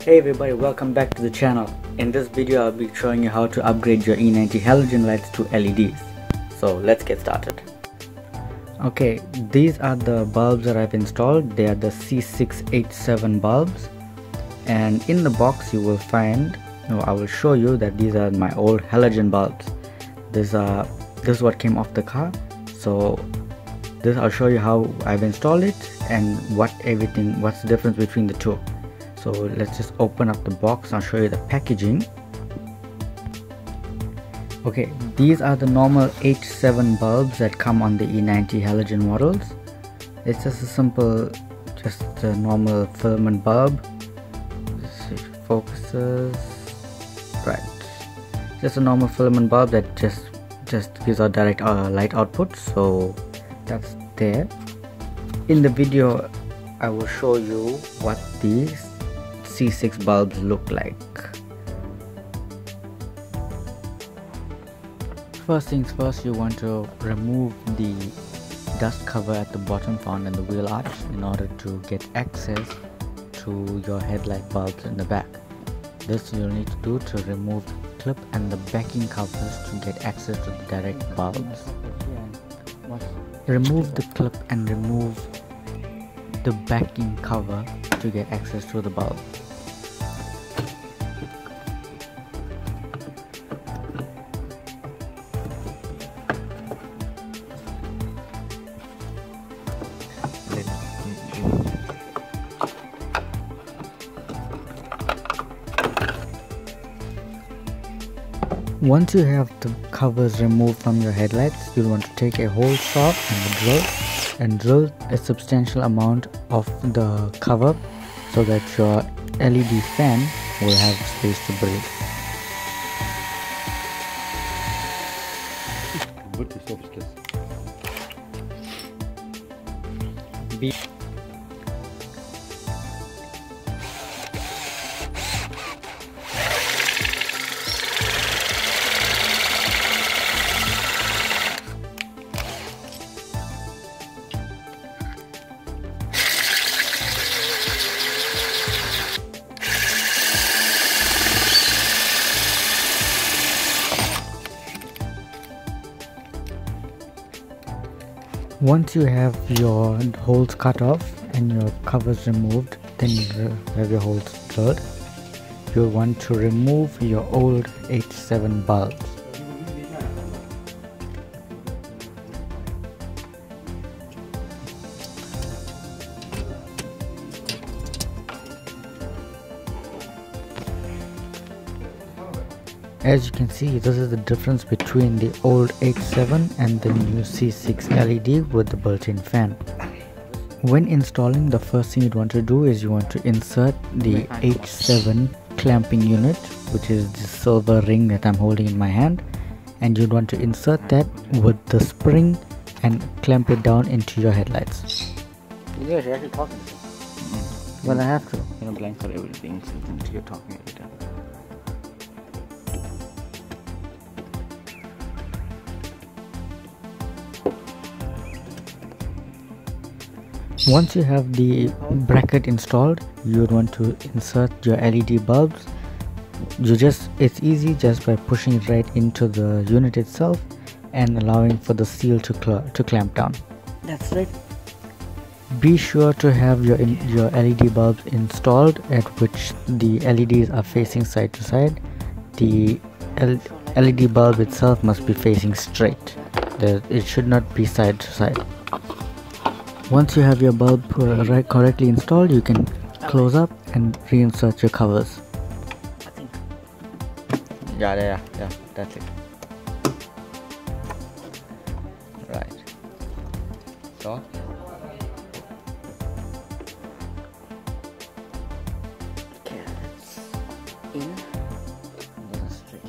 Hey everybody, welcome back to the channel. In this video I'll be showing you how to upgrade your E90 halogen lights to LEDs. So let's get started. Okay, these are the bulbs that I've installed. They are the C687 bulbs, and in the box you will find, I will show you that these are my old halogen bulbs. This is what came off the car. So this I'll show you how I've installed it and what's the difference between the two. So let's just open up the box. I'll show you the packaging. Okay, these are the normal H7 bulbs that come on the E90 halogen models. It's just a simple, just a normal filament bulb. Let's see if it focuses. Right, just a normal filament bulb that just gives out direct light output. So that's there. In the video I will show you what these C6 bulbs look like. First things first, you want to remove the dust cover at the bottom found in the wheel arch in order to get access to your headlight bulbs in the back. This you'll need to do to remove the clip and the backing covers to get access to the direct bulbs. Remove the clip and remove the backing cover to get access to the bulb. Once you have the covers removed from your headlights, you'll want to take a hole saw and drill a substantial amount of the cover so that your LED fan will have space to breathe. Once you have your holes cut off and your covers removed, then you have your holes drilled. You'll want to remove your old H7 bulbs. As you can see, this is the difference between the old H7 and the new C6 LED with the built-in fan. When installing, the first thing you'd want to do is you want to insert the H7 clamping unit, which is the silver ring that I'm holding in my hand, and you'd want to insert that with the spring and clamp it down into your headlights. Yeah, you're actually talking to me. Well, I have to. You're blank for everything, so you're talking every time. Once you have the bracket installed, you would want to insert your LED bulbs. It's easy just by pushing it right into the unit itself and allowing for the seal to clamp down. That's right. Be sure to have your LED bulbs installed at which the LEDs are facing side to side. The LED bulb itself must be facing straight. It should not be side to side. Once you have your bulb correctly installed, you can close up and reinsert your covers. Yeah, that's it. Right. So. Okay, that's in. Straight.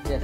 Yes.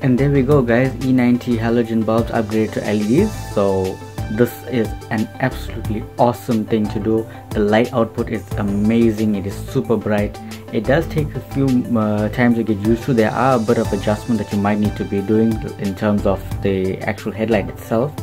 And there we go guys, E90 halogen bulbs upgraded to LEDs. So this is an absolutely awesome thing to do. The light output is amazing, it is super bright. It does take a few times to get used to. There are a bit of adjustment that you might need to be doing in terms of the actual headlight itself,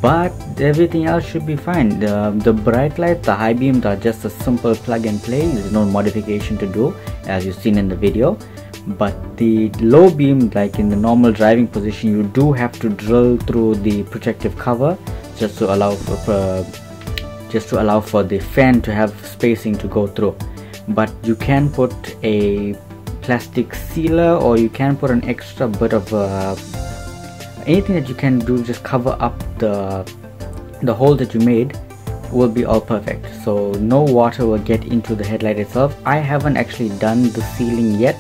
but everything else should be fine. The bright lights, the high beams are just a simple plug and play. There's no modification to do as you've seen in the video. But the low beam, like in the normal driving position, you do have to drill through the protective cover just to allow for the fan to have spacing to go through. But you can put a plastic sealer, or you can put an extra bit of anything that you can do, just cover up the hole that you made will be all perfect, so no water will get into the headlight itself. I haven't actually done the sealing yet.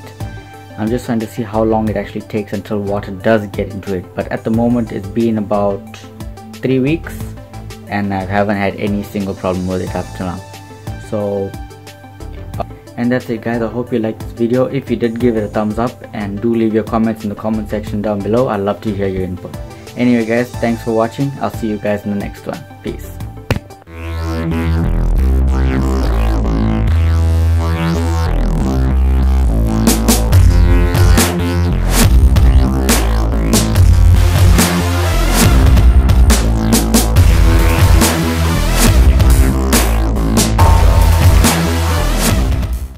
I'm just trying to see how long it actually takes until water does get into it, but at the moment it's been about 3 weeks and I haven't had any single problem with it up to now. So and that's it guys, I hope you liked this video. If you did, give it a thumbs up and do leave your comments in the comment section down below. I'd love to hear your input. Anyway guys, thanks for watching. I'll see you guys in the next one. Peace.